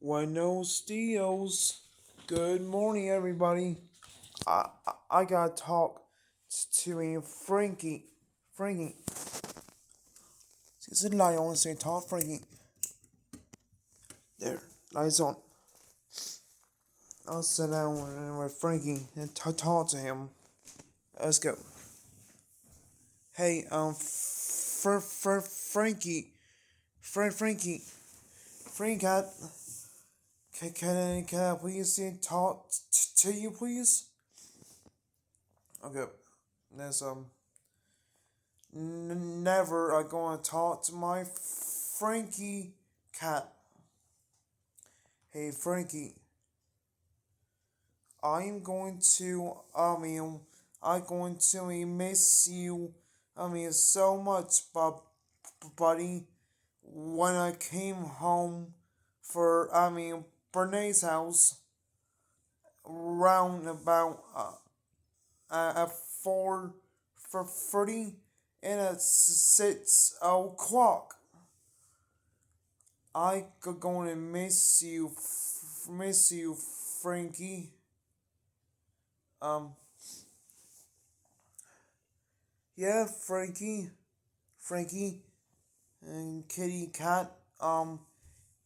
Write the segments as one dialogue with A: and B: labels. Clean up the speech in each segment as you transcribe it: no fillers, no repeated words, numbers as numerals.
A: Buenos dias. Good morning, everybody. I gotta talk to Frankie. Frankie. Is it light on? Say talk, Frankie. There, lights on. I'll sit down with Frankie and talk to him. Let's go. Hey, Frankie, Frankie, Frank, can I please talk to you, please? Okay, there's never I gonna talk to my Frankie cat. Hey Frankie, I'm going to I'm going to miss you. So much, buddy. When I came home for Bernays house round about at 4:30 and at 6 o'clock. I gonna miss you, Frankie. Um, yeah, Frankie, and Kitty Cat.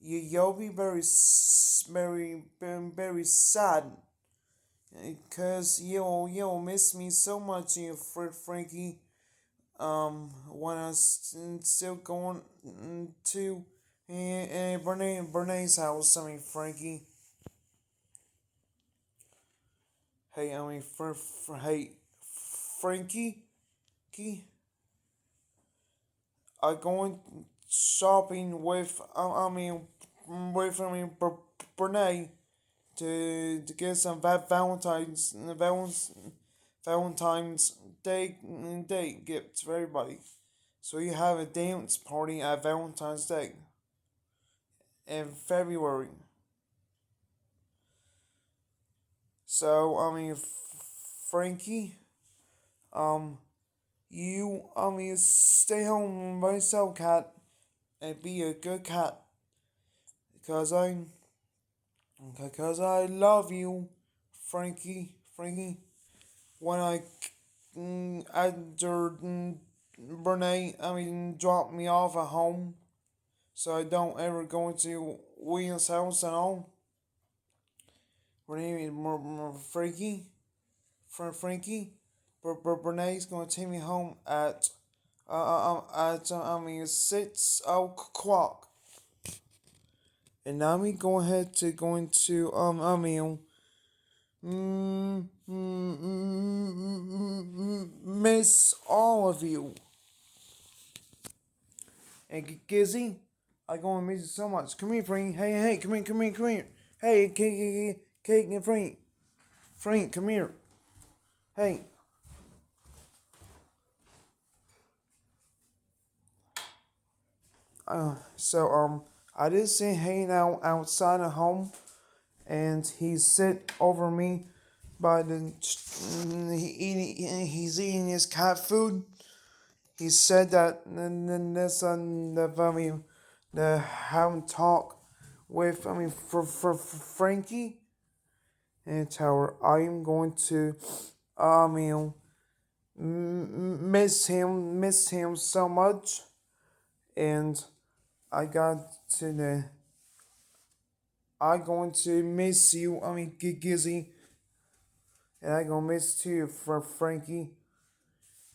A: You'll be very sad, cause you'll miss me so much, Frankie. When I was still going to Bernays house. Frankie. Hey, hey, Frankie, I going shopping with Brene to get some Valentine's Day gifts for everybody. So you have a dance party at Valentine's Day in February. So Frankie, um, you stay home by yourself, cat, and be a good cat, because I love you, Frankie. When after Renee, drop me off at home, so I don't ever go into William's house at all. Renee, Frankie, but Renee's gonna take me home at 6 o'clock, and now we go ahead to going to miss all of you. And Gizzy, I gonna miss you so much. Come here, Frank. Hey, come here. Hey, Kate, and Frank. Frank, come here. Hey. I did see hanging out outside of home, and he sit over me by the he's eating his cat food. He said that this the having talk with for Frankie and Tower. I am going to miss him so much, and I got to the I going to miss you. Gizzy, and I gonna miss too for Frankie.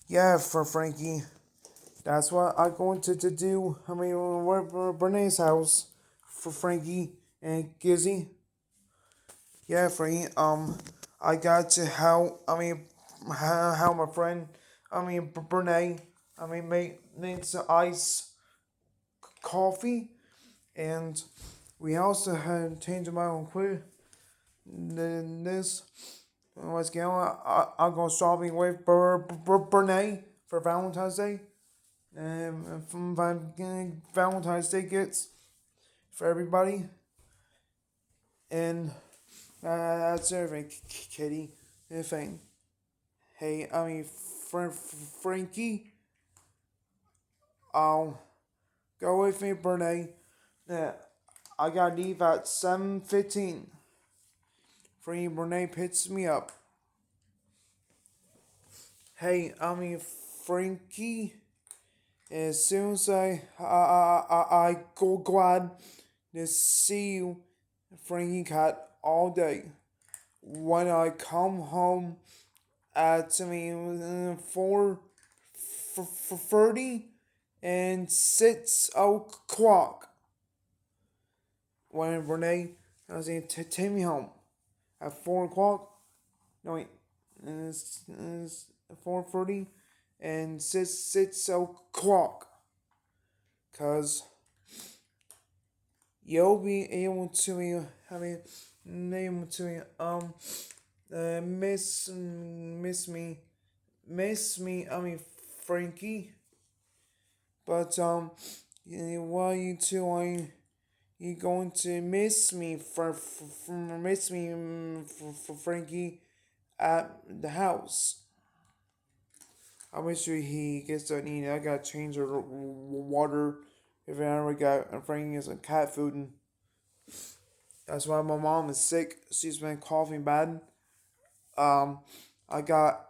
A: Yeah, for Frankie. That's what I going to do. We're Bernie's house for Frankie and Gizzy. Yeah, Frankie. I got to how how my friend. Brene. Made some ice coffee, and we also had changed my own clue. This was going. I'm going shopping with Brene for Valentine's Day. From Valentine's Day gifts for everybody. And that's everything, Kitty. Anything. Hey, Frankie, I'll go with me, Brene. Yeah, I gotta leave at 7:15. Free Renee picks me up. Hey, Frankie. As soon as I go glad to see you, Frankie cat all day. When I come home at 4:30 and 6 o'clock, when Renee was saying take me home at 4 o'clock. No wait, it's 4:30 and 6 o'clock, cause you'll be able to able to miss me. Frankie, but why you two are you going to miss me for Frankie at the house? I wish he gets to eat. I gotta change the water if I ever got Frankie some cat food. And that's why my mom is sick. She's been coughing bad. I got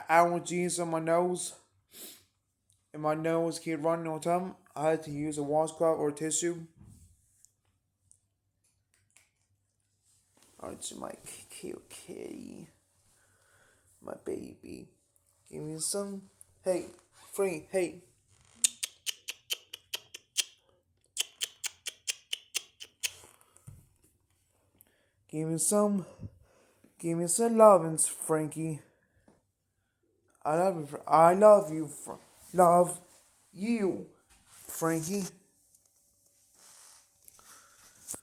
A: allergies on my nose, and my nose keep running all the time. I had to use a washcloth or tissue. Aren't you my cute kitty, my baby? Give me some. Hey, Frankie. Hey. Give me some. Give me some lovins, Frankie. I love you. I love you. Love you, Frankie. As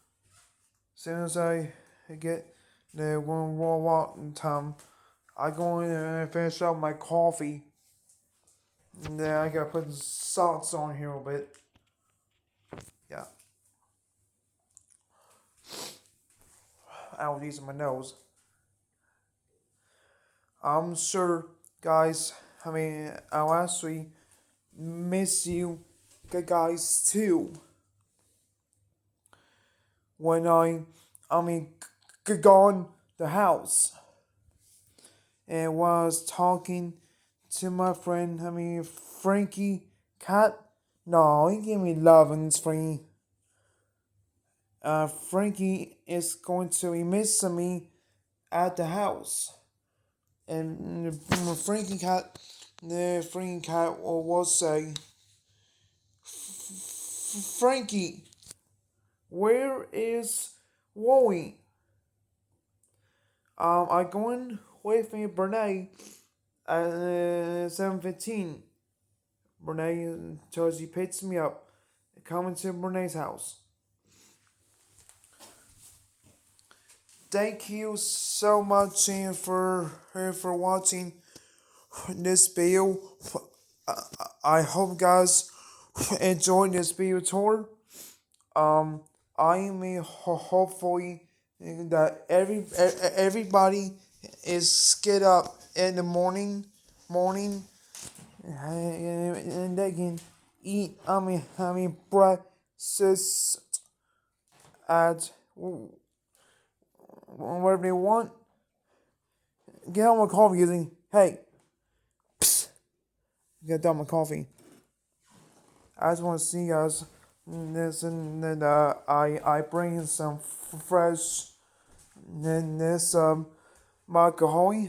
A: soon as I get the one walk in time, I go in and finish up my coffee. And then I gotta put salts on here a bit. Yeah. Allergies in my nose. I'm sure, guys. I'll actually miss you guys too. When gone the house and was talking to my friend, Frankie Cat. No, he gave me lovins, Frankie. Frankie is going to be missing me at the house. And the Frankie Cat will say, Frankie, where is Wally? I going with me, Brene, at 7:15. Brene tells he picks me up, coming to Brene's house. Thank you so much for watching this video. I hope guys enjoyed this video tour. I may hopefully that everybody is get up in the morning and they can eat breakfast at whatever they want. Get on my coffee using hey, psst, get down my coffee. I just want to see you guys this and then I bring some fresh and this alcohol,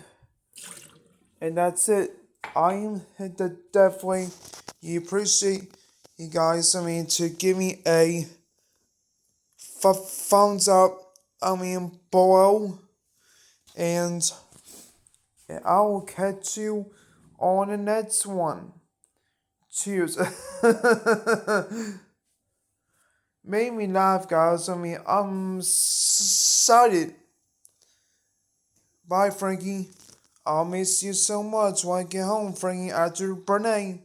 A: and that's it. I'm definitely appreciate you guys. To give me a thumbs up. Below, and I will catch you on the next one. Cheers. Made me laugh, guys. I'm excited. Bye, Frankie. I'll miss you so much when I get home, Frankie, after Brene.